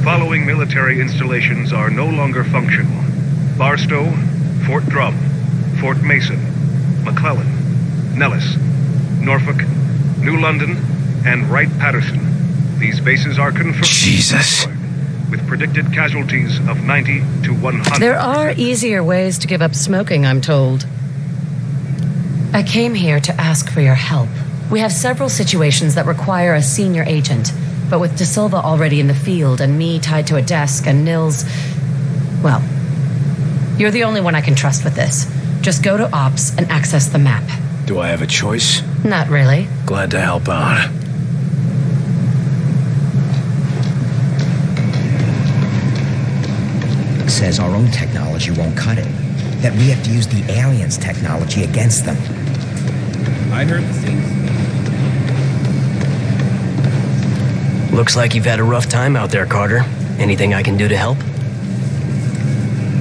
following military installations are no longer functional: Barstow, Fort Drum, Fort Mason, McClellan, Nellis, Norfolk, New London, and Wright-Patterson. These bases are confirmed. Jesus. With predicted casualties of 90 to 100. There are easier ways to give up smoking, I'm told. I came here to ask for your help. We have several situations that require a senior agent, but with De Silva already in the field and me tied to a desk and Nils... Well, you're the only one I can trust with this. Just go to Ops and access the map. Do I have a choice? Not really. Glad to help out. Says our own technology won't cut it. That we have to use the aliens' technology against them. I heard the same. Looks like you've had a rough time out there, Carter. Anything I can do to help?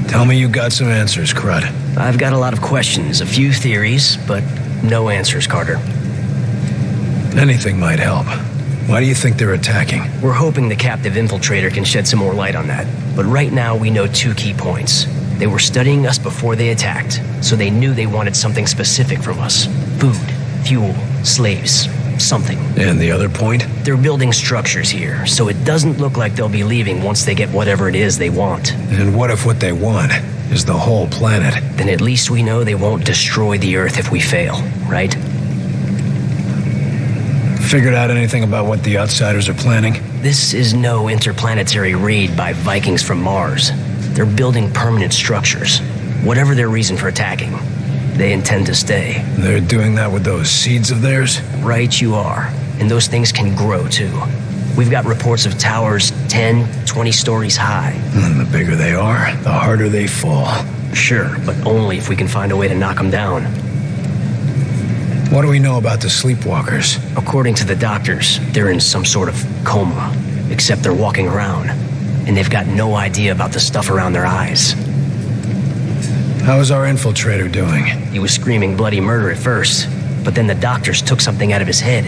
Tell me you got some answers, Crud. I've got a lot of questions, a few theories, but no answers, Carter. Anything might help. Why do you think they're attacking? We're hoping the captive infiltrator can shed some more light on that. But right now, we know 2 key points. They were studying us before they attacked, so they knew they wanted something specific from us. Food, fuel, slaves, something. And the other point? They're building structures here, so it doesn't look like they'll be leaving once they get whatever it is they want. And what if what they want is the whole planet? Then at least we know they won't destroy the Earth if we fail, right? Figured out anything about what the outsiders are planning? This is no interplanetary raid by Vikings from Mars. They're building permanent structures. Whatever their reason for attacking, they intend to stay. They're doing that with those seeds of theirs? Right you are. And those things can grow too. We've got reports of towers 10, 20 stories high. And the bigger they are, the harder they fall. Sure, but only if we can find a way to knock them down. What do we know about the sleepwalkers? According to the doctors, they're in some sort of coma, except they're walking around, and they've got no idea about the stuff around their eyes. How is our infiltrator doing? He was screaming bloody murder at first, but then the doctors took something out of his head.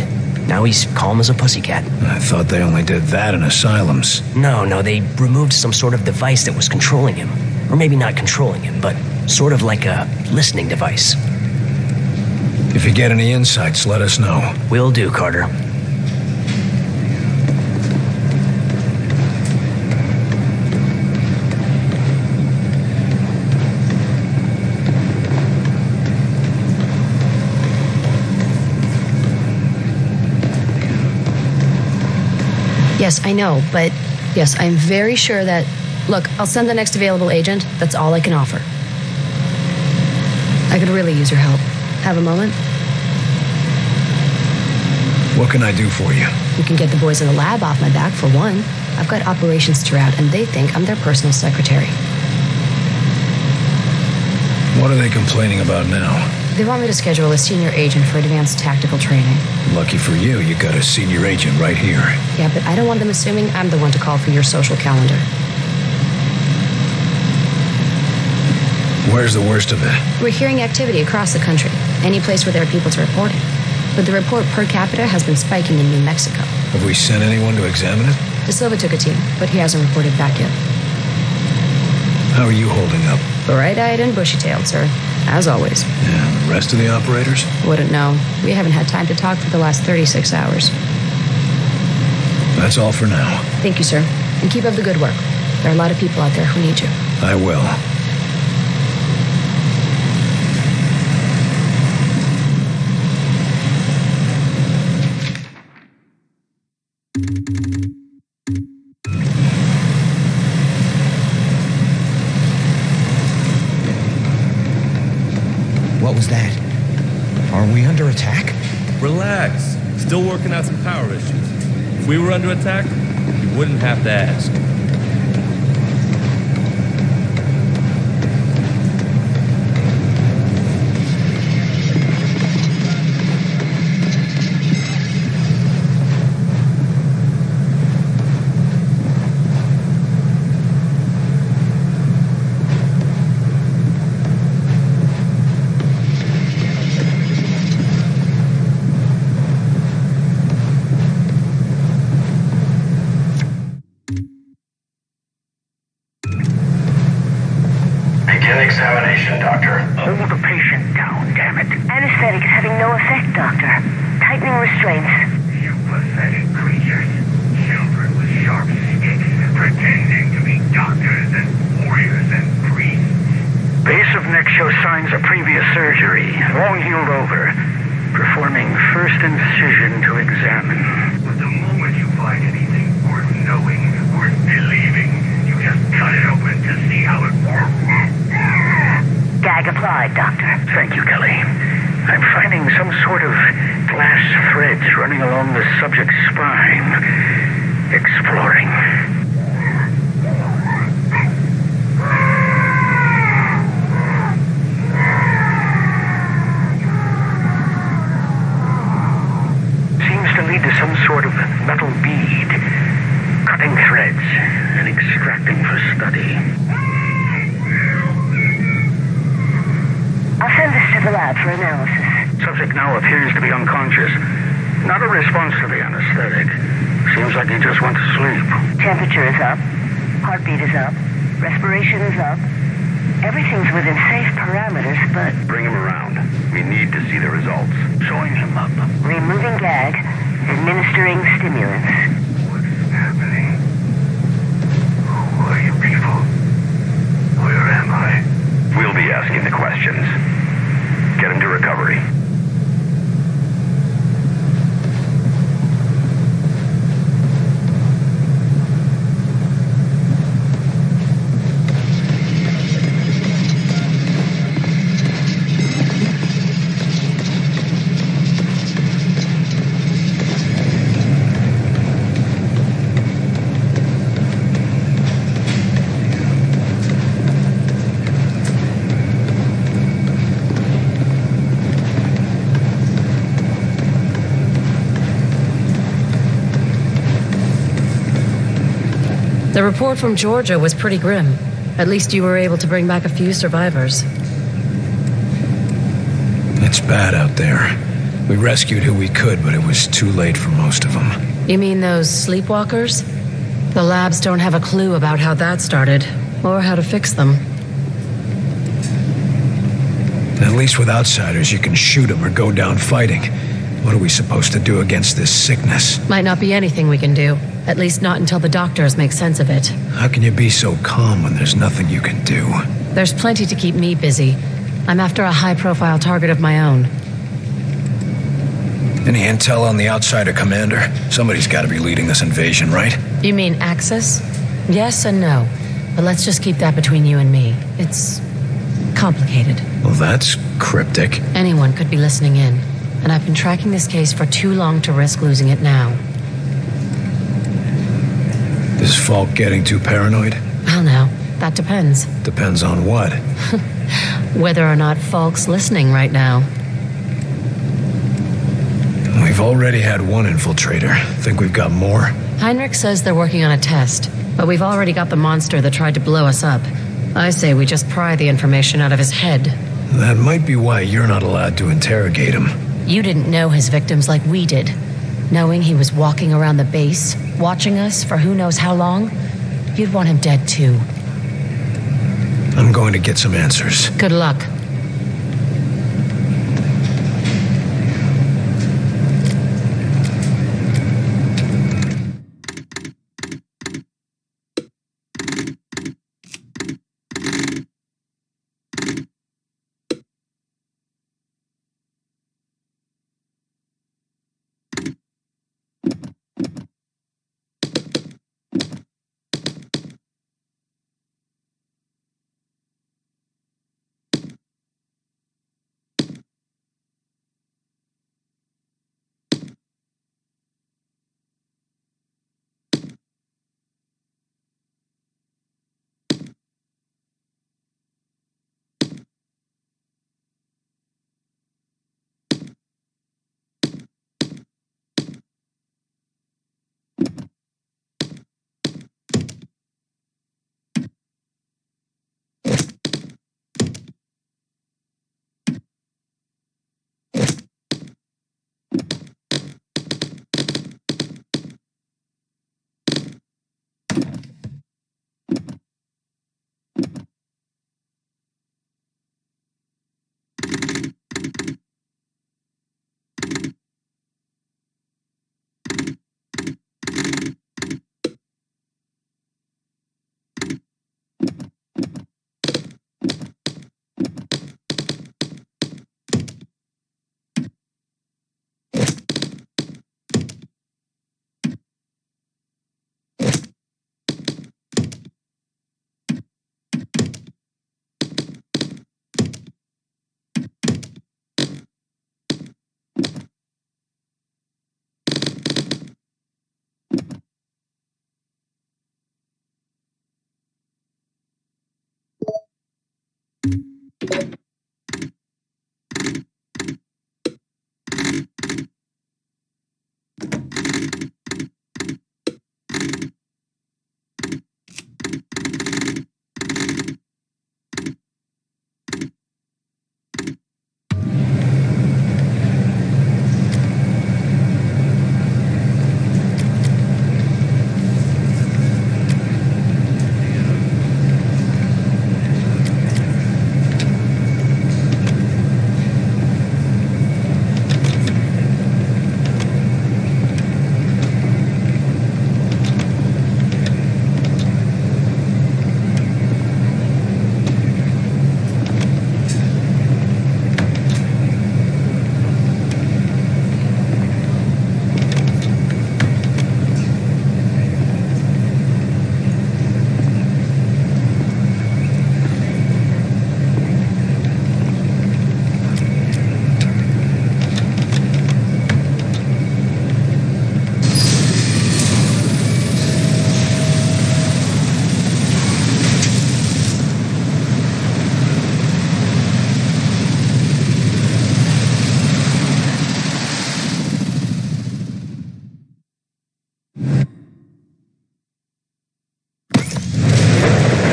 Now he's calm as a pussycat. I thought they only did that in asylums. No, they removed some sort of device that was controlling him. Or maybe not controlling him, but sort of like a listening device. If you get any insights, let us know. Will do, Carter. Yes, I know, but yes, I'm very sure that... Look, I'll send the next available agent. That's all I can offer. I could really use your help. Have a moment? What can I do for you? You can get the boys in the lab off my back, for one. I've got operations to route, and they think I'm their personal secretary. What are they complaining about now? They want me to schedule a senior agent for advanced tactical training. Lucky for you got a senior agent right here. Yeah, but I don't want them assuming I'm the one to call for your social calendar. Where's the worst of it? We're hearing activity across the country, any place where there are people to report it. But the report per capita has been spiking in New Mexico. Have we sent anyone to examine it? De Silva took a team, but he hasn't reported back yet. How are you holding up? Bright-eyed and bushy-tailed, sir. As always. Yeah, the rest of the operators? Wouldn't know. We haven't had time to talk for the last 36 hours. That's all for now. Thank you, sir. And keep up the good work. There are a lot of people out there who need you. I will. What was that? Are we under attack? Relax. Still working out some power issues. If we were under attack, you wouldn't have to ask. examination, Doctor. Hold the patient down, damn it. Anesthetic is having no effect, Doctor. Tightening restraints. You pathetic creatures. Children with sharp sticks, pretending to be doctors and warriors and priests. Base of neck shows signs of previous surgery. Long healed over. Performing first incision to examine. But the moment you find anything worth knowing, worth believing, you just cut it open to see how it works. Gag applied, Doctor. Thank you, Kelly. I'm finding some sort of glass threads running along the subject's spine. Exploring. Seems to lead to some sort of metal bead. Cutting threads and extracting for study. I'll send this to the lab for analysis. Subject now appears to be unconscious. Not a response to the anesthetic. Seems like he just went to sleep. Temperature is up. Heartbeat is up. Respiration is up. Everything's within safe parameters, but... Bring him around. We need to see the results. Showing him up. Removing gag. Administering stimulants. What's happening? Who are you people? Where am I? We'll be asking the questions. Get him to recovery. The report from Georgia was pretty grim. At least you were able to bring back a few survivors. It's bad out there. We rescued who we could, but it was too late for most of them. You mean those sleepwalkers? The labs don't have a clue about how that started, or how to fix them. At least with outsiders, you can shoot them or go down fighting. What are we supposed to do against this sickness? Might not be anything we can do. At least not until the doctors make sense of it. How can you be so calm when there's nothing you can do? There's plenty to keep me busy. I'm after a high-profile target of my own. Any intel on the outsider commander? Somebody's got to be leading this invasion, right? You mean Axis? Yes and no. But let's just keep that between you and me. It's complicated. Well, that's cryptic. Anyone could be listening in. And I've been tracking this case for too long to risk losing it now. Is Falk getting too paranoid? Well, now, that depends. Depends on what? Whether or not Falk's listening right now. We've already had one infiltrator. Think we've got more? Heinrich says they're working on a test, but we've already got the monster that tried to blow us up. I say we just pry the information out of his head. That might be why you're not allowed to interrogate him. You didn't know his victims like we did. Knowing he was walking around the base, watching us for who knows how long, you'd want him dead too. I'm going to get some answers. Good luck.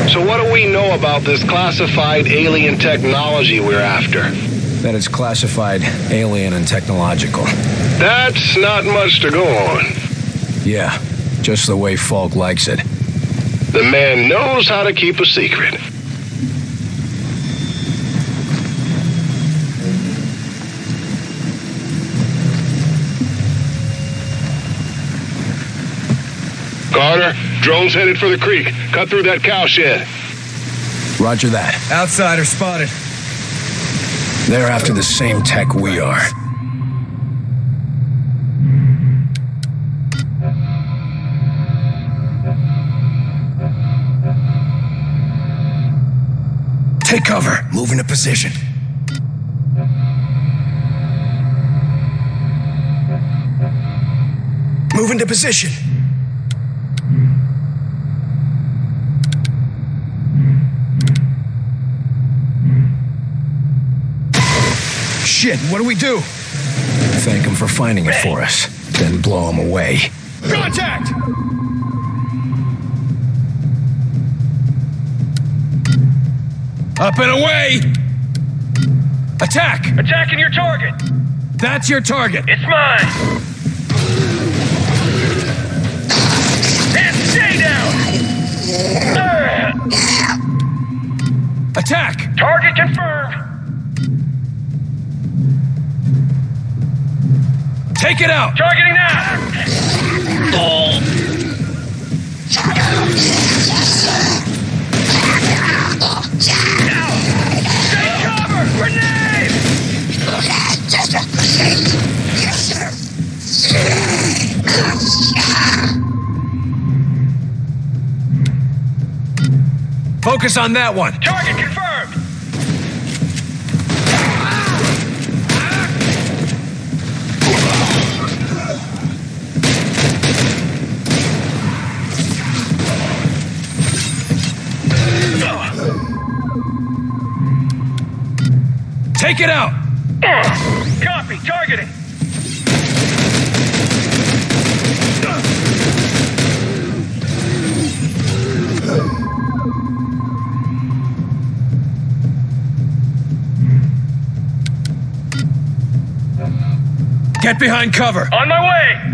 So what do we know about this classified alien technology we're after? That it's classified alien and technological. That's not much to go on. Yeah, just the way Falk likes it. The man knows how to keep a secret. Carter, drone's headed for the creek. Cut through that cow shed. Roger that. Outsider spotted. They're after the same tech we are. Take cover. Move into position. Move into position. Shit, what do we do? Thank him for finding it for us, then blow him away. Contact! Up and away! Attack! Attacking your target! That's your target! It's mine! And stay down! Attack! Target confirmed! Take it out! Targeting now! Take cover! Grenade! Focus on that one! Target confirmed! Take it out! Copy, targeting! Get behind cover! On my way!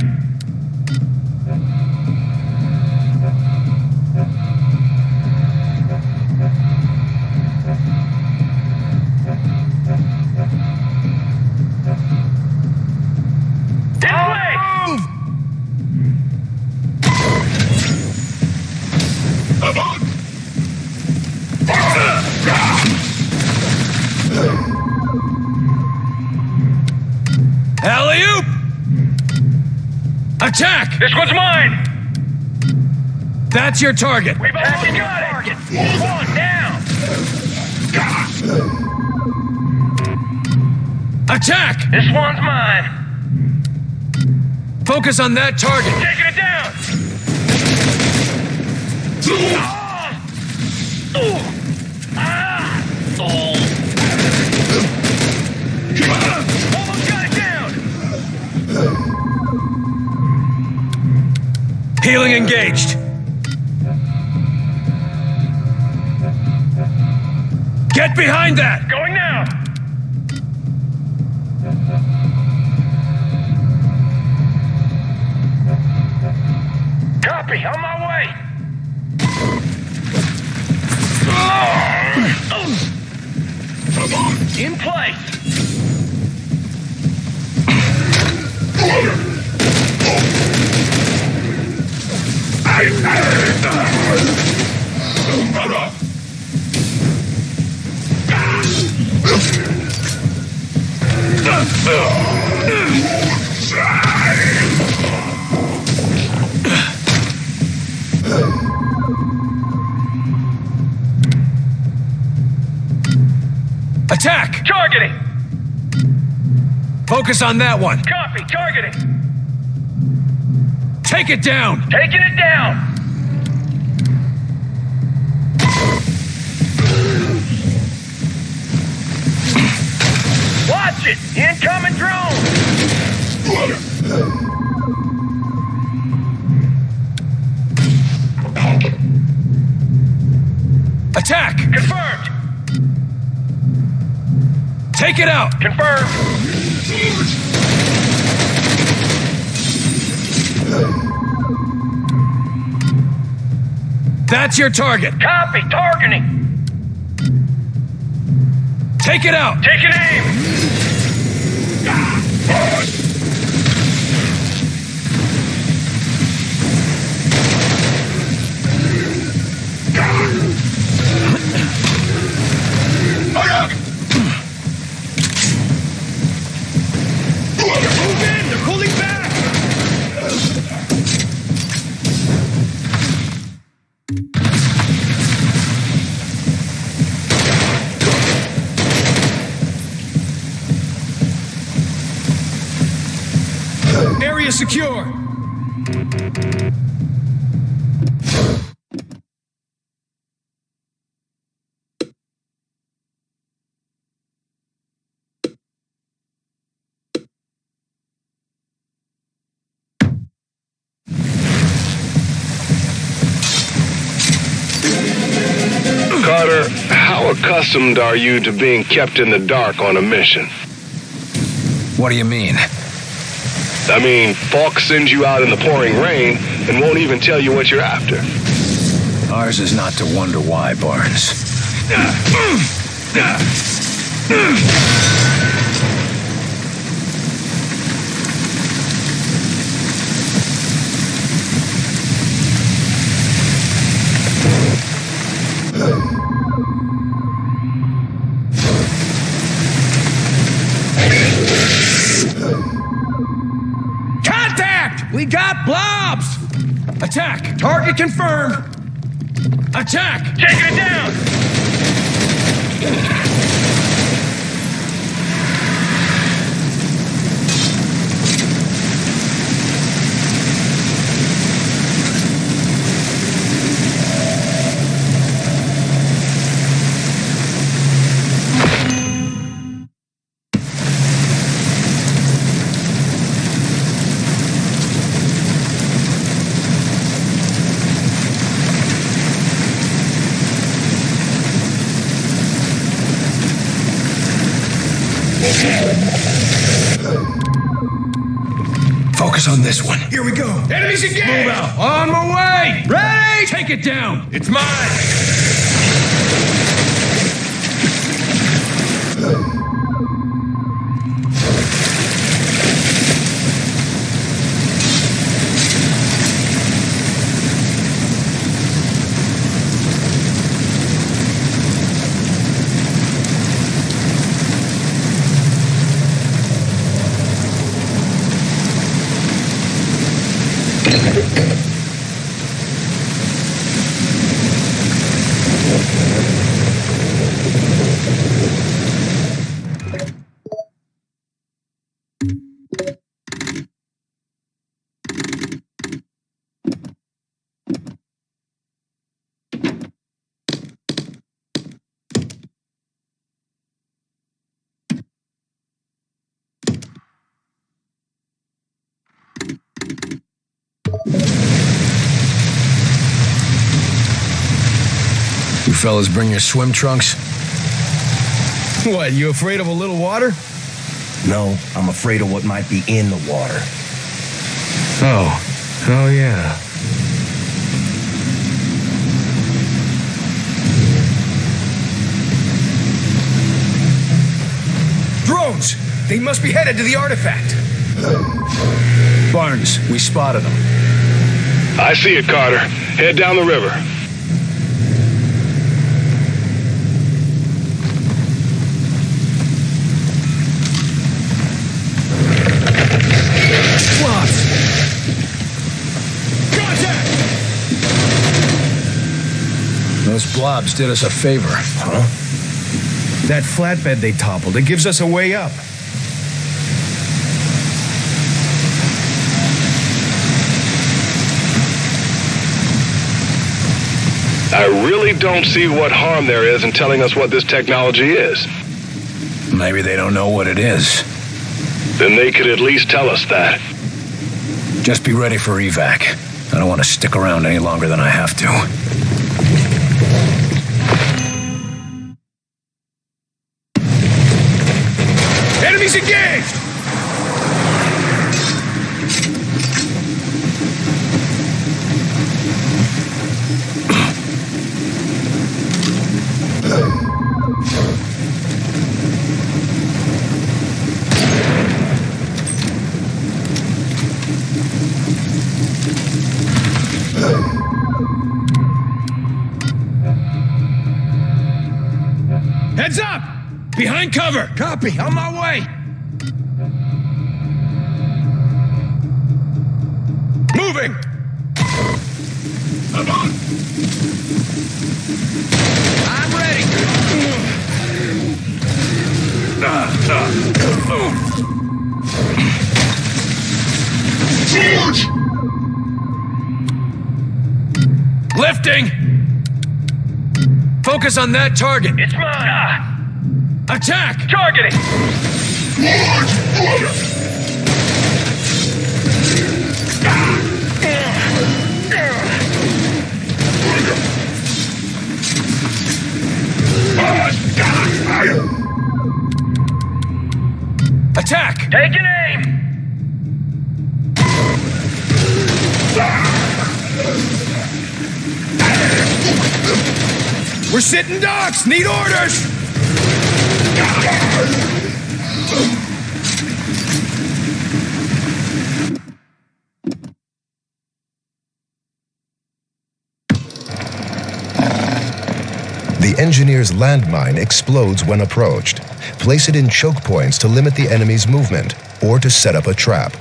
Alley-oop! Attack! This one's mine! That's your target! We've already got it! One down! Attack! This one's mine! Focus on that target! Taking it down! Ceiling engaged. Get behind that! Going now! Copy, on my way! In place! Attack! Targeting! Focus on that one. Copy, targeting! Take it down! Taking it down! Watch it! Incoming drone! Attack! Confirmed! Take it out! Confirmed! That's your target! Copy, targeting! Take it out! Taking aim! Move in! They're pulling back! Area secure! Carter, how accustomed are you to being kept in the dark on a mission? What do you mean? I mean, Falk sends you out in the pouring rain and won't even tell you what you're after. Ours is not to wonder why, Barnes. Contact! We got blobs! Attack! Target confirmed! Attack! Taking it down! Focus on this one. Here we go. Enemies engaged! Move out. On my way! Ready? Take it down. It's mine! fellas bring your swim trunks? What, you afraid of a little water? No, I'm afraid of what might be in the water. Oh yeah. Drones! They must be headed to the artifact. Barnes, we spotted them. I see it, Carter. Head down the river. Blobs! Contact! Those blobs did us a favor. Huh? That flatbed they toppled, it gives us a way up. I really don't see what harm there is in telling us what this technology is. Maybe they don't know what it is. Then they could at least tell us that. Just be ready for evac. I don't want to stick around any longer than I have to. Enemies engaged! Heads up! Behind cover! Copy, on my way! Moving! I'm ready! Lifting! Focus on that target! It's mine! Attack! Targeting! Attack! Take an aim! We're sitting ducks! Need orders! The engineer's landmine explodes when approached. Place it in choke points to limit the enemy's movement or to set up a trap.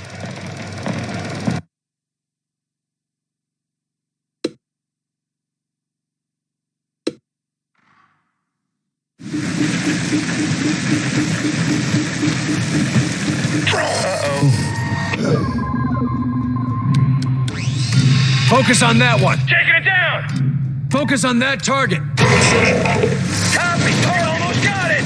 Focus on that one! Taking it down! Focus on that target! Copy! Almost got it!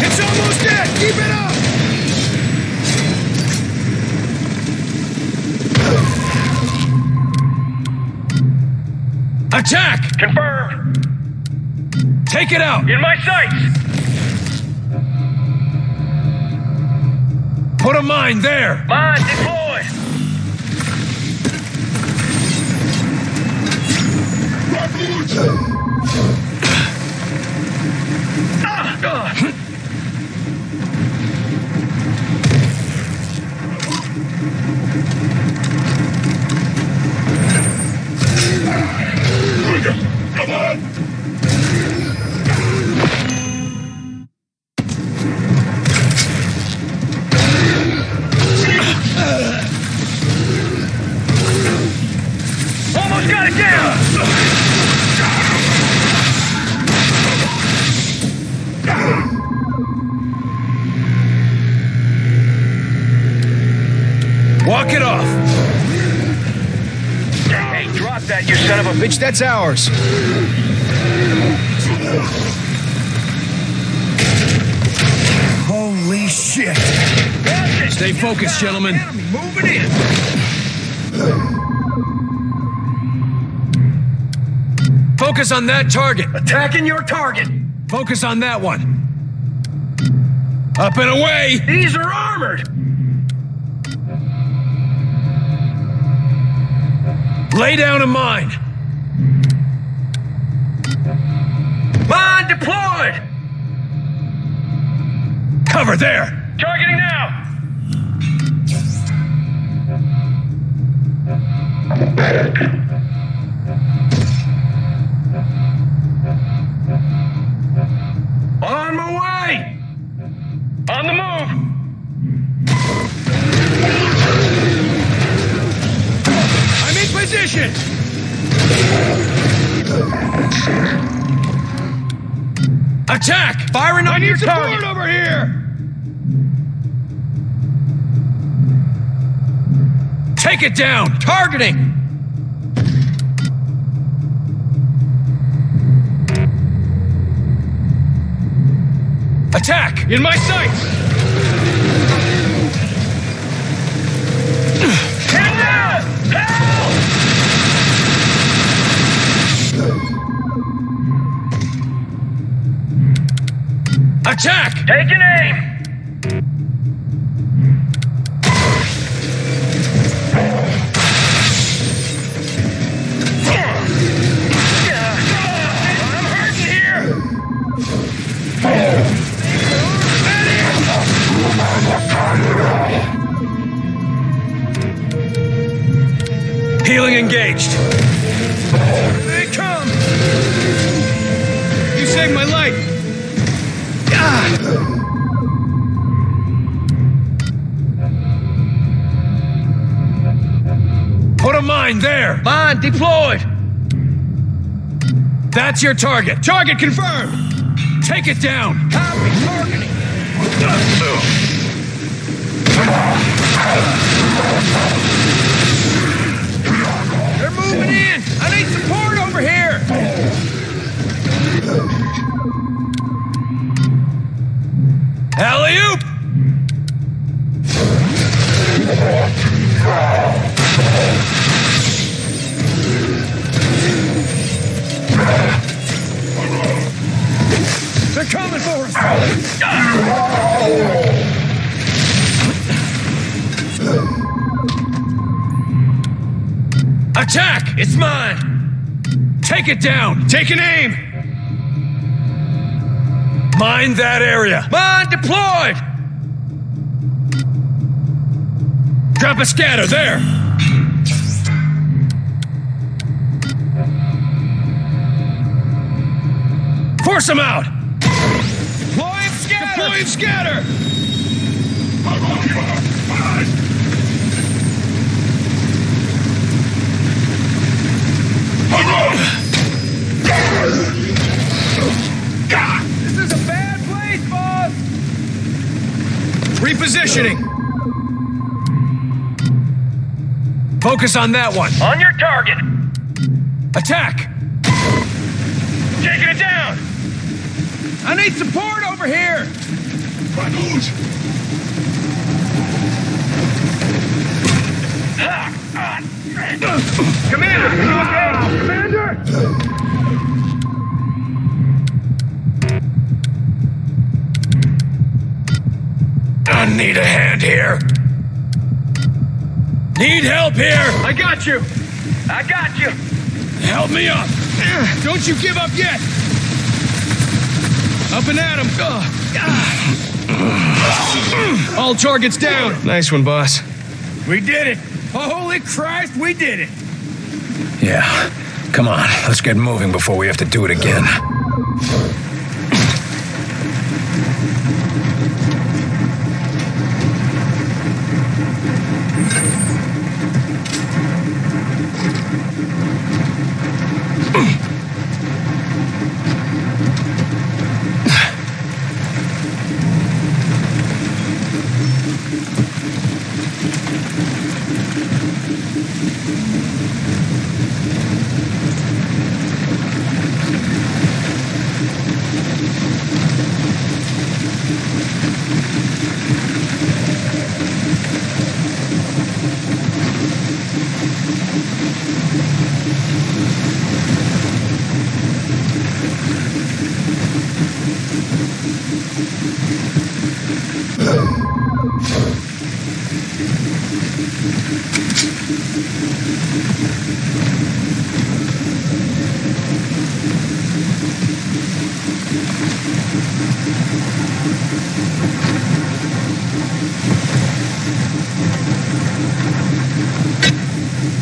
It's almost dead! Keep it up! Attack! Confirmed! Take it out! In my sights! Put a mine there! Mine deployed! Come on! Almost got it down! Walk it off! Hey, drop that, you son of a bitch! Bitch, that's ours! Shit! Stay focused, gentlemen. Enemy moving in. Focus on that target. Attacking your target. Focus on that one. Up and away! These are armored. Lay down a mine. Mine deployed. Cover there. Targeting now. On my way. On the move. I'm in position. Attack! Firing on your target. Over here. Take it down. Targeting. Attack! In my sights. Head down. Help! Attack! Taking aim. I'm hurting here. Healing engaged. Here they come. You saved my life. Put a mine there. Mine deployed. That's your target. Target confirmed. Take it down. Copy targeting. They're moving in. I need support over here. Alley-oop! They're coming for us. Attack! It's mine. Take it down. Take an aim. Mine that area. Mine deployed. Drop a scatter there. Force them out. Deploying scatter. Deploying scatter. This is a bad place, boss. Repositioning. Focus on that one. On your target. Attack. Taking it down. I need support over here. Commander, are you okay? Commander! I need a hand here. Need help here. I got you. I got you. Help me up. Don't you give up yet. Up and at him. All targets down. Nice one, boss. We did it. Holy Christ, we did it. Yeah. Come on, let's get moving before we have to do it again.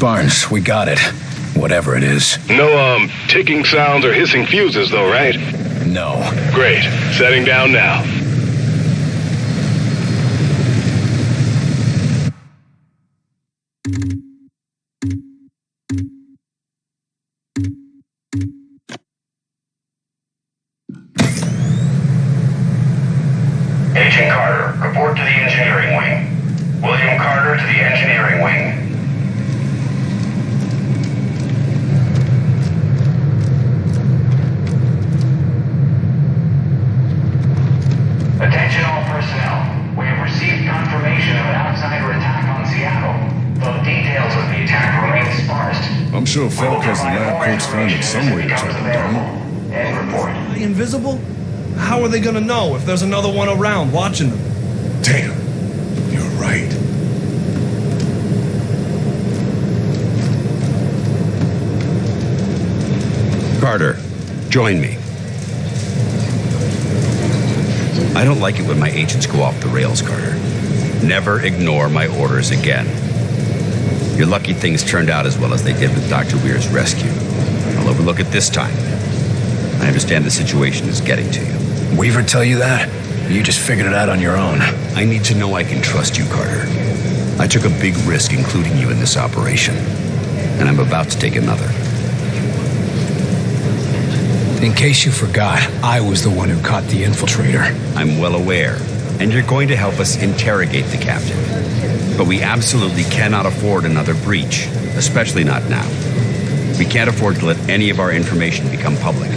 Barnes, we got it. Whatever it is. No, ticking sounds or hissing fuses, though, right? No. Great. Setting down now. Agent Carter, report to the engineering wing. William Carter to the engineering wing. Attention all personnel. We have received confirmation of an outsider attack on Seattle. Though details of the attack remain sparse. I'm sure Falk has the lab coats found it some way to track him down. End report. Are they invisible? How are they gonna know if there's another one around watching them? Damn, you're right. Carter, join me. I don't like it when my agents go off the rails, Carter. Never ignore my orders again. You're lucky things turned out as well as they did with Dr. Weir's rescue. I'll overlook it this time. I understand the situation is getting to you. Weaver tell you that? Or you just figured it out on your own? I need to know I can trust you, Carter. I took a big risk including you in this operation, and I'm about to take another. In case you forgot, I was the one who caught the infiltrator. I'm well aware, and you're going to help us interrogate the captain. But we absolutely cannot afford another breach, especially not now. We can't afford to let any of our information become public.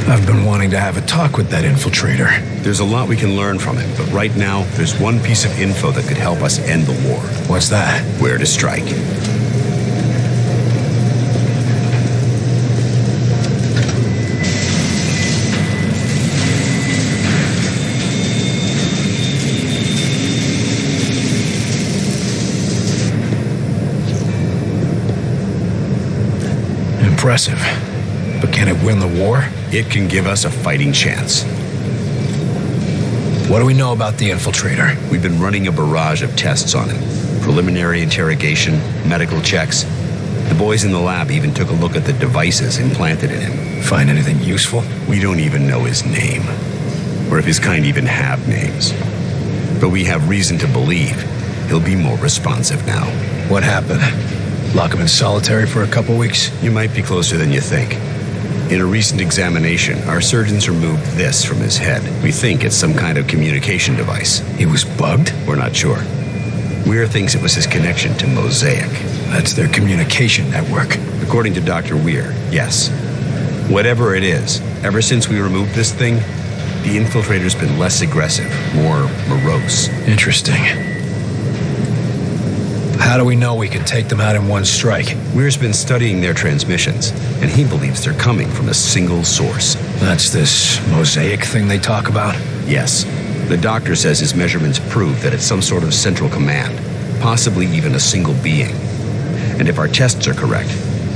I've been wanting to have a talk with that infiltrator. There's a lot we can learn from him, but right now, there's one piece of info that could help us end the war. What's that? Where to strike. Impressive. But can it win the war? It can give us a fighting chance. What do we know about the infiltrator? We've been running a barrage of tests on him. Preliminary interrogation, medical checks. The boys in the lab even took a look at the devices implanted in him. Find anything useful? We don't even know his name. Or if his kind even have names. But we have reason to believe he'll be more responsive now. What happened? Lock him in solitary for a couple weeks? You might be closer than you think. In a recent examination, our surgeons removed this from his head. We think it's some kind of communication device. He was bugged? We're not sure. Weir thinks it was his connection to Mosaic. That's their communication network. According to Dr. Weir, yes. Whatever it is, ever since we removed this thing, the infiltrator's been less aggressive, more morose. Interesting. How do we know we can take them out in one strike? Weir's been studying their transmissions, and he believes they're coming from a single source. That's this Mosaic thing they talk about? Yes. The doctor says his measurements prove that it's some sort of central command, possibly even a single being. And if our tests are correct,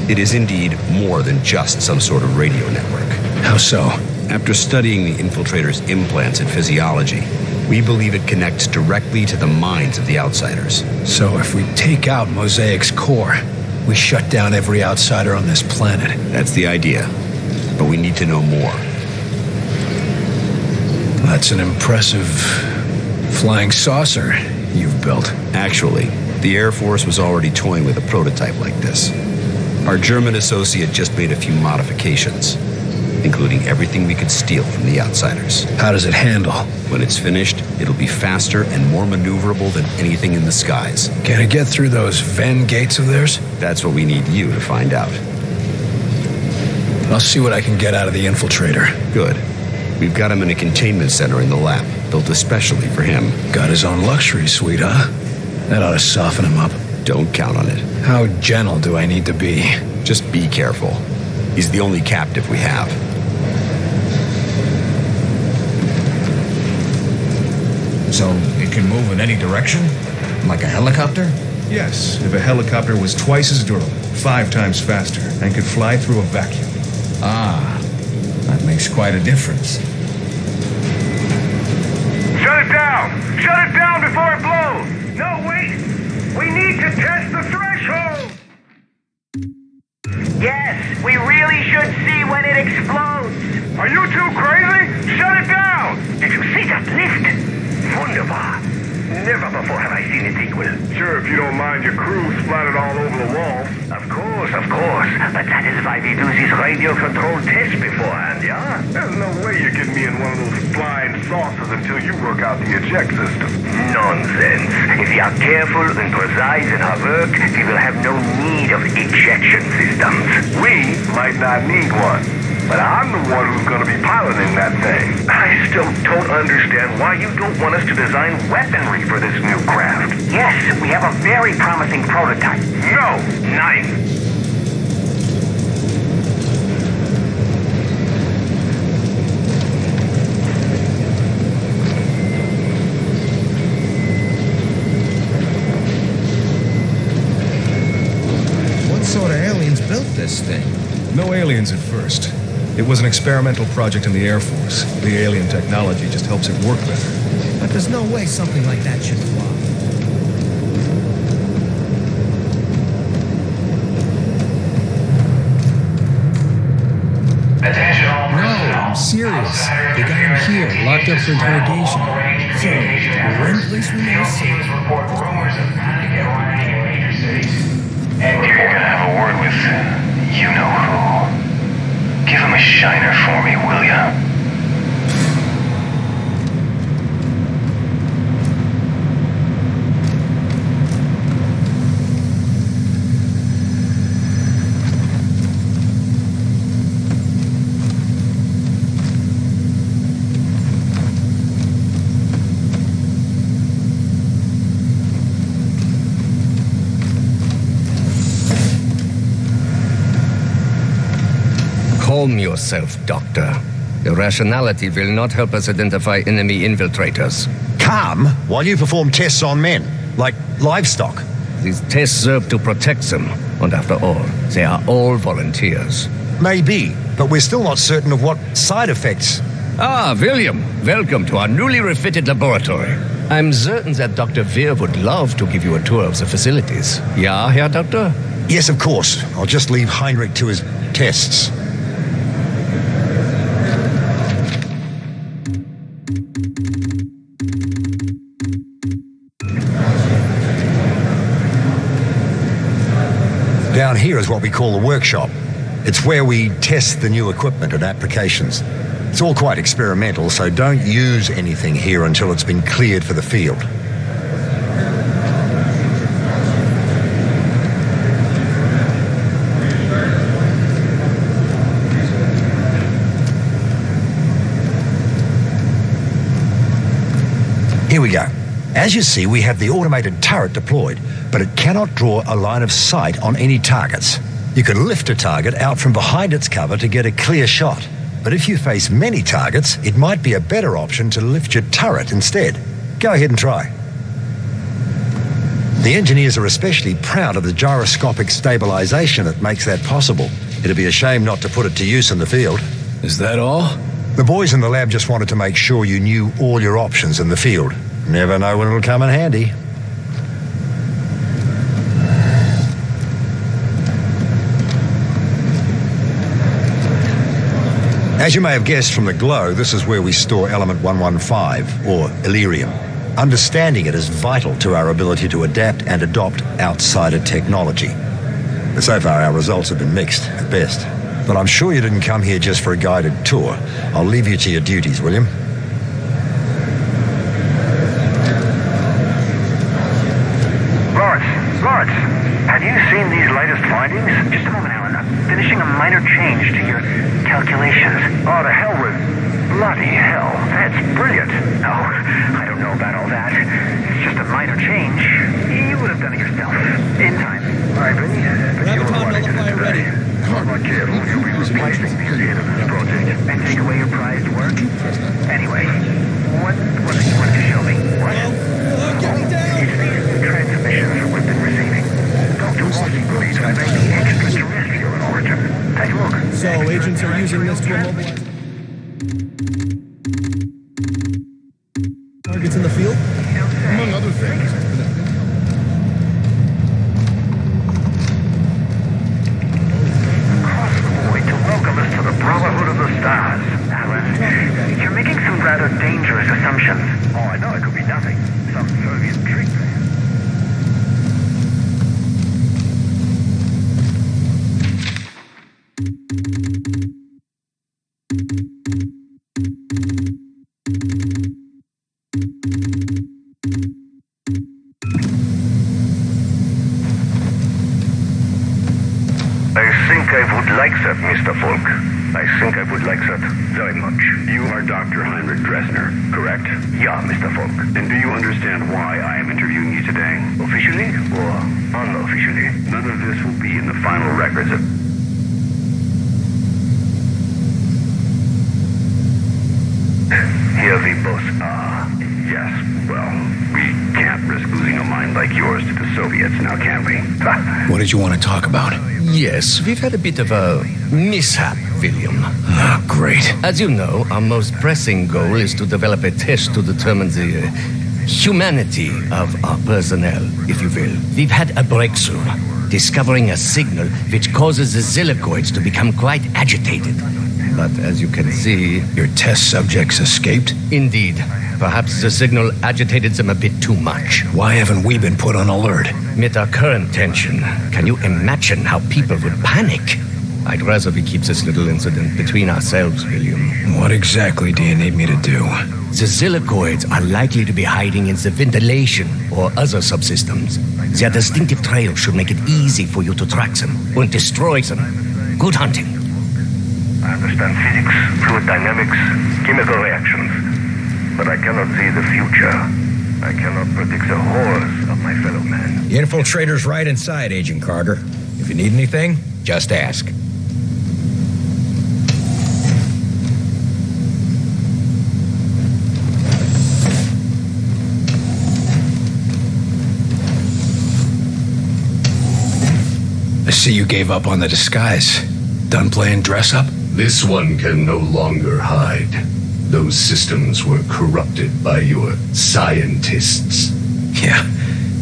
it is indeed more than just some sort of radio network. How so? After studying the infiltrator's implants and physiology, we believe it connects directly to the minds of the outsiders. So if we take out Mosaic's core, we shut down every outsider on this planet. That's the idea. But we need to know more. That's an impressive flying saucer you've built. Actually, the Air Force was already toying with a prototype like this. Our German associate just made a few modifications, including everything we could steal from the outsiders. How does it handle? When it's finished, it'll be faster and more maneuverable than anything in the skies. Can it get through those Venn gates of theirs? That's what we need you to find out. I'll see what I can get out of the infiltrator. Good. We've got him in a containment center in the lab, built especially for him. Got his own luxury suite, huh? That ought to soften him up. Don't count on it. How gentle do I need to be? Just be careful. He's the only captive we have. So it can move in any direction? Like a helicopter? Yes, if a helicopter was twice as durable, 5 times faster, and could fly through a vacuum. Ah, that makes quite a difference. Shut it down! Shut it down before it blows! No, wait! We need to test the threshold! Yes, we really should see when it explodes. Are you too crazy? Shut it down! Did you see that lift? Wunderbar. Never before have I seen it equal. Sure, if you don't mind your crew splattered all over the walls. Of course. But that is why we do these radio-controlled tests beforehand, yeah? There's no way you're getting me in one of those flying saucers until you work out the eject system. Nonsense. If you are careful and precise in our work, we will have no need of ejection systems. We might not need one. But I'm the one who's going to be piloting that thing. I still don't understand why you don't want us to design weaponry for this new craft. Yes, we have a very promising prototype. No, knife. What sort of aliens built this thing? No aliens at first. It was an experimental project in the Air Force. The alien technology just helps it work better. But there's no way something like that should fly. No, I'm serious. They got him here, locked up for interrogation. So, we're in place we know safe. And you're gonna have a word with you-know-who. Give him a shiner for me, will ya? Calm yourself, Doctor. Irrationality will not help us identify enemy infiltrators. Calm while you perform tests on men, like livestock. These tests serve to protect them, and after all, they are all volunteers. Maybe, but we're still not certain of what side effects. Ah, William, welcome to our newly refitted laboratory. I'm certain that Dr. Veer would love to give you a tour of the facilities. Yeah, Herr Doctor? Yes, of course. I'll just leave Heinrich to his tests. Down here is what we call the workshop. It's where we test the new equipment and applications. It's all quite experimental, so don't use anything here until it's been cleared for the field. Here we go. As you see, we have the automated turret deployed, but it cannot draw a line of sight on any targets. You can lift a target out from behind its cover to get a clear shot. But if you face many targets, it might be a better option to lift your turret instead. Go ahead and try. The engineers are especially proud of the gyroscopic stabilization that makes that possible. It'd be a shame not to put it to use in the field. Is that all? The boys in the lab just wanted to make sure you knew all your options in the field. Never know when it'll come in handy. As you may have guessed from the glow, this is where we store element 115, or Illyrium. Understanding it is vital to our ability to adapt and adopt outsider technology. But so far our results have been mixed, at best. But I'm sure you didn't come here just for a guided tour. I'll leave you to your duties, William. Lawrence, have you seen these latest findings? Just a moment, Alan. I'm finishing a minor change to your calculations. Oh, to hell with... Bloody hell. That's brilliant. No, I don't know about all that. It's just a minor change. You would have done it yourself. In time. Ivan, but you were wanting to do it today. If not careful, you'll be replacing me at the end of this project. And take away your prized work? Anyway, what do you want to show me? What? It's these transmissions we've been receiving. using this to immobilize targets in the field, among other things. To welcome us to the Brotherhood of the Stars. Alan, you're making some rather dangerous assumptions. Oh, I know, it could be nothing. Some Soviet trick. I think I would like that, Mr. Falk. I think I would like that very much. You are Dr. Heinrich Dressner, correct? Yeah, Mr. Falk. And do you understand why I am interviewing you today? Officially or unofficially? None of this will be in the final records of... Here we both are. Yes, well, we can't risk losing a mind like yours to the Soviets now, can we? What did you want to talk about? Yes, we've had a bit of a mishap, William. Oh, great. As you know, our most pressing goal is to develop a test to determine the humanity of our personnel, if you will. We've had a breakthrough, discovering a signal which causes the Zilicoids to become quite agitated. But as you can see... Your test subjects escaped? Indeed. Perhaps the signal agitated them a bit too much. Why haven't we been put on alert? With our current tension, can you imagine how people would panic? I'd rather we keep this little incident between ourselves, William. What exactly do you need me to do? The Zilicoids are likely to be hiding in the ventilation or other subsystems. Their distinctive trail should make it easy for you to track them and destroy them. Good hunting. I understand physics, fluid dynamics, chemical reactions, but I cannot see the future. I cannot predict the horrors of my fellow man. The infiltrator's right inside, Agent Carter. If you need anything, just ask. I see you gave up on the disguise. Done playing dress-up? This one can no longer hide. Those systems were corrupted by your scientists. Yeah.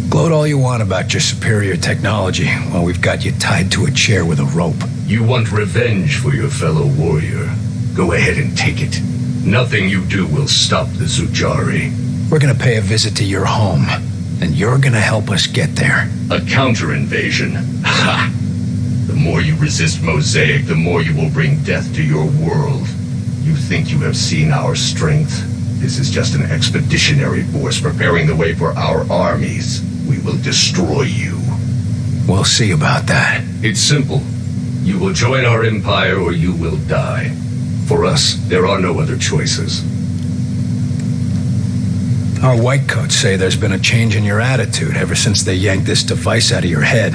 Gloat all you want about your superior technology while we've got you tied to a chair with a rope. You want revenge for your fellow warrior. Go ahead and take it. Nothing you do will stop the Zujari. We're gonna pay a visit to your home, and you're gonna help us get there. A counter-invasion. Ha! The more you resist Mosaic, the more you will bring death to your world. You think you have seen our strength? This is just an expeditionary force preparing the way for our armies. We will destroy you. We'll see about that. It's simple. You will join our empire or you will die. For us, there are no other choices. Our whitecoats say there's been a change in your attitude ever since they yanked this device out of your head.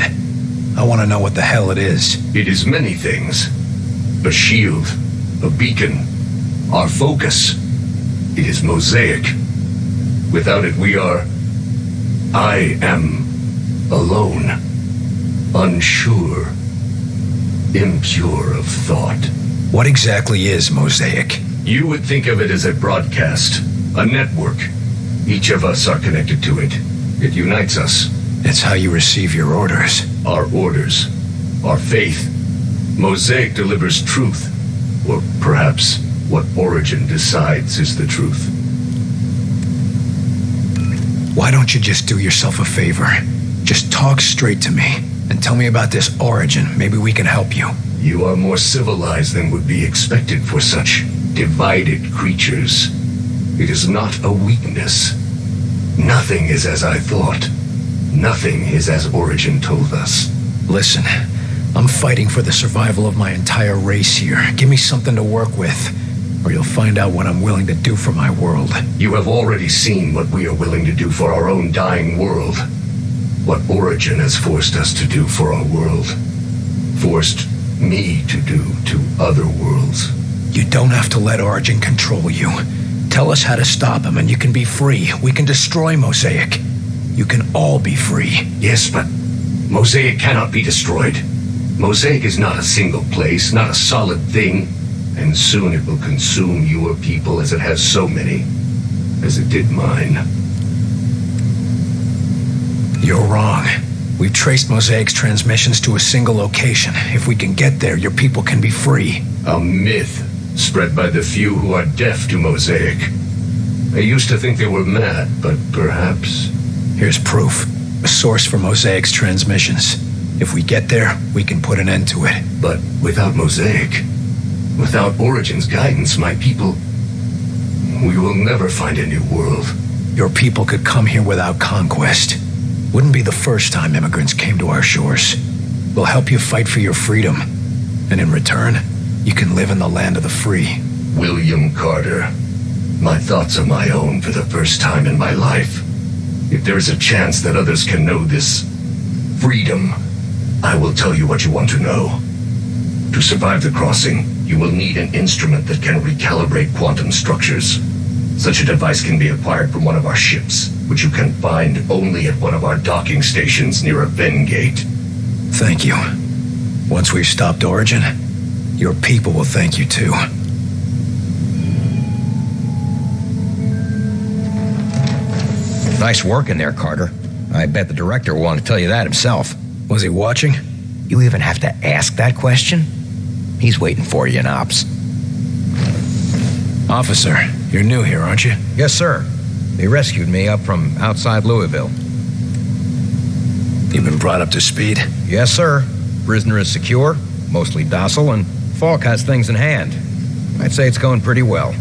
I want to know what the hell it is. It is many things. A shield, a beacon, our focus. It is Mosaic. Without it, we are... I am alone, unsure, impure of thought. What exactly is Mosaic? You would think of it as a broadcast, a network. Each of us are connected to it. It unites us. It's how you receive your orders. Our orders, our faith. Mosaic delivers truth, or perhaps what Origin decides is the truth. Why don't you just do yourself a favor? Just talk straight to me and tell me about this Origin. Maybe we can help you. You are more civilized than would be expected for such divided creatures. It is not a weakness. Nothing is as I thought. Nothing is as Origin told us. Listen, I'm fighting for the survival of my entire race here. Give me something to work with, or you'll find out what I'm willing to do for my world. You have already seen what we are willing to do for our own dying world. What Origin has forced us to do for our world. Forced me to do to other worlds. You don't have to let Origin control you. Tell us how to stop him and you can be free. We can destroy Mosaic. You can all be free. Yes, but Mosaic cannot be destroyed. Mosaic is not a single place, not a solid thing. And soon it will consume your people as it has so many, as it did mine. You're wrong. We've traced Mosaic's transmissions to a single location. If we can get there, your people can be free. A myth spread by the few who are deaf to Mosaic. I used to think they were mad, but perhaps... Here's proof. A source for Mosaic's transmissions. If we get there, we can put an end to it. But without Mosaic, without Origin's guidance, my people... We will never find a new world. Your people could come here without conquest. Wouldn't be the first time immigrants came to our shores. We'll help you fight for your freedom. And in return, you can live in the land of the free. William Carter. My thoughts are my own for the first time in my life. If there is a chance that others can know this freedom, I will tell you what you want to know. To survive the crossing, you will need an instrument that can recalibrate quantum structures. Such a device can be acquired from one of our ships, which you can find only at one of our docking stations near a Venn gate. Thank you. Once we've stopped Origin, your people will thank you too. Nice work in there, Carter. I bet the director will want to tell you that himself. Was he watching? You even have to ask that question? He's waiting for you in Ops. Officer, you're new here, aren't you? Yes, sir. They rescued me up from outside Louisville. You've been brought up to speed? Yes, sir. Prisoner is secure, mostly docile, and Falk has things in hand. I'd say it's going pretty well.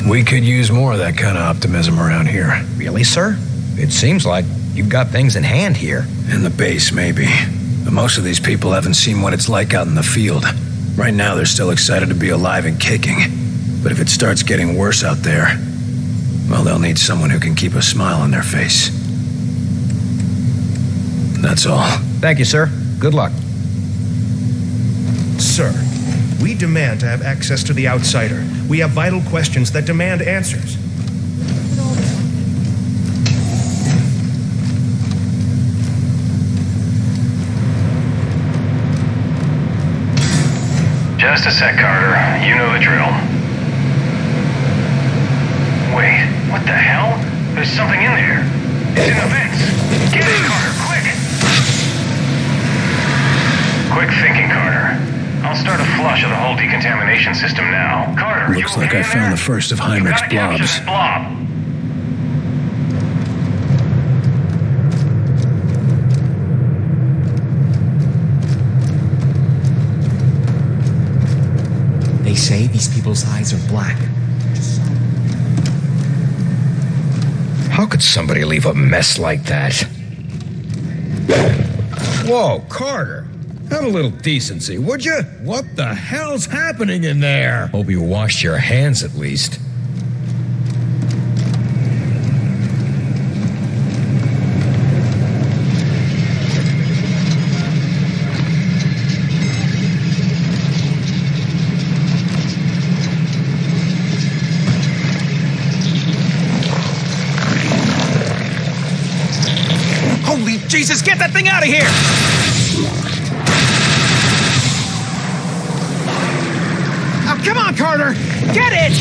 We could use more of that kind of optimism around here. Really, sir? It seems like you've got things in hand here. In the base, maybe. But most of these people haven't seen what it's like out in the field. Right now, they're still excited to be alive and kicking. But if it starts getting worse out there, well, they'll need someone who can keep a smile on their face. That's all. Thank you, sir. Good luck. Sir, we demand to have access to the Outsider. We have vital questions that demand answers. Just a sec, Carter. You know the drill. Wait, what the hell? There's something in there. It's in the vents. Get in, Carter, quick! Quick thinking, Carter. I'll start a flush of the whole decontamination system now. Carter, looks like I found the first of Heinrich's blobs. Blob. They say these people's eyes are black. How could somebody leave a mess like that? Whoa, Carter. Have a little decency, would you? What the hell's happening in there? Hope you washed your hands at least. Holy Jesus, get that thing out of here! Oh, come on, Carter! Get it!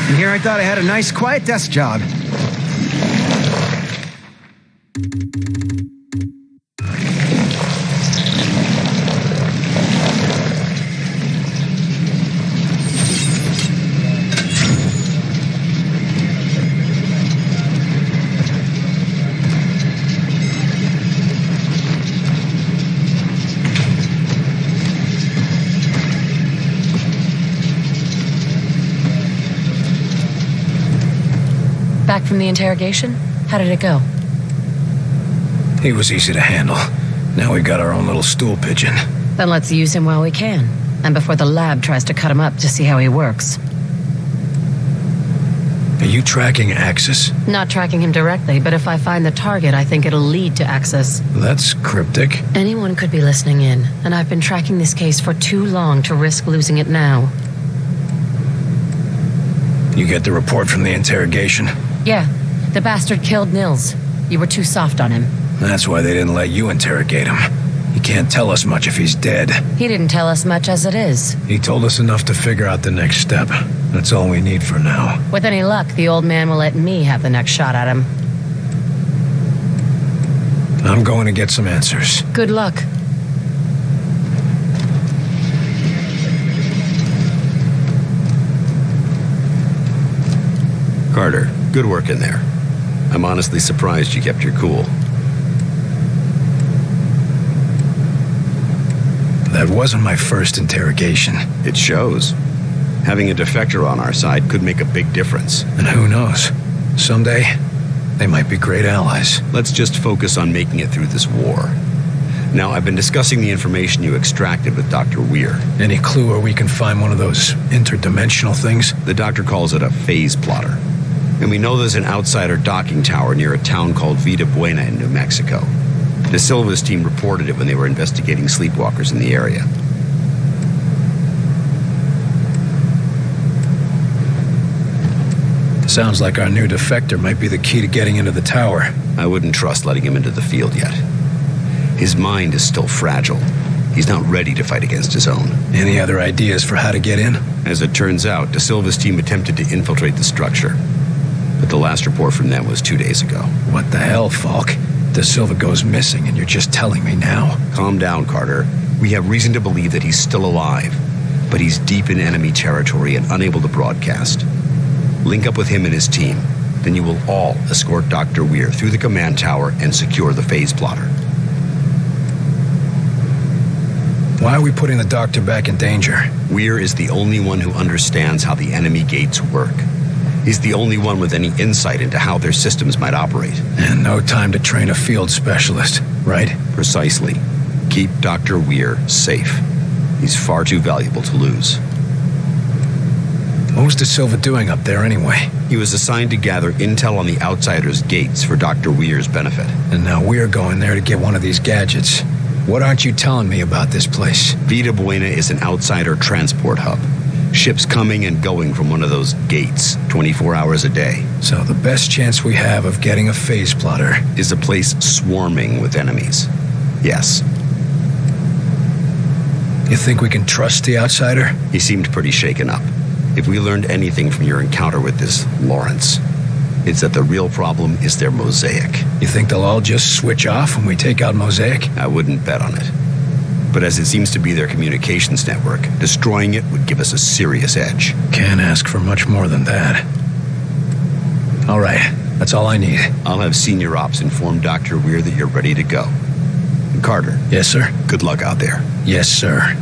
And here I thought I had a nice quiet desk job. Back from the interrogation? How did it go? He was easy to handle. Now we got our own little stool pigeon. Then let's use him while we can. And before the lab tries to cut him up to see how he works. Are you tracking Axis? Not tracking him directly, but if I find the target, I think it'll lead to Axis. That's cryptic. Anyone could be listening in, and I've been tracking this case for too long to risk losing it now. You get the report from the interrogation? Yeah, the bastard killed Nils. You were too soft on him. That's why they didn't let you interrogate him. He can't tell us much if he's dead. He didn't tell us much as it is. He told us enough to figure out the next step. That's all we need for now. With any luck, the old man will let me have the next shot at him. I'm going to get some answers. Good luck. Carter, good work in there. I'm honestly surprised you kept your cool. That wasn't my first interrogation. It shows. Having a defector on our side could make a big difference. And who knows? Someday, they might be great allies. Let's just focus on making it through this war. Now, I've been discussing the information you extracted with Dr. Weir. Any clue where we can find one of those interdimensional things? The doctor calls it a phase plotter. And we know there's an outsider docking tower near a town called Vida Buena in New Mexico. De Silva's team reported it when they were investigating sleepwalkers in the area. Sounds like our new defector might be the key to getting into the tower. I wouldn't trust letting him into the field yet. His mind is still fragile. He's not ready to fight against his own. Any other ideas for how to get in? As it turns out, De Silva's team attempted to infiltrate the structure. But the last report from them was 2 days ago. What the hell, Falk? De Silva goes missing and you're just telling me now. Calm down, Carter. We have reason to believe that he's still alive. But he's deep in enemy territory and unable to broadcast. Link up with him and his team. Then you will all escort Dr. Weir through the command tower and secure the phase plotter. Why are we putting the doctor back in danger? Weir is the only one who understands how the enemy gates work. He's the only one with any insight into how their systems might operate. And no time to train a field specialist, right? Precisely. Keep Dr. Weir safe. He's far too valuable to lose. What was De Silva doing up there anyway? He was assigned to gather intel on the Outsiders' gates for Dr. Weir's benefit. And now we're going there to get one of these gadgets. What aren't you telling me about this place? Vida Buena is an Outsider transport hub. Ships coming and going from one of those gates 24 hours a day. So the best chance we have of getting a phase plotter is a place swarming with enemies. Yes. You think we can trust the Outsider? He seemed pretty shaken up. If we learned anything from your encounter with this Lawrence, it's that the real problem is their Mosaic. You think they'll all just switch off when we take out Mosaic? I wouldn't bet on it. But as it seems to be their communications network, destroying it would give us a serious edge. Can't ask for much more than that. All right, that's all I need. I'll have Senior Ops inform Dr. Weir that you're ready to go. And Carter. Yes, sir? Good luck out there. Yes, sir.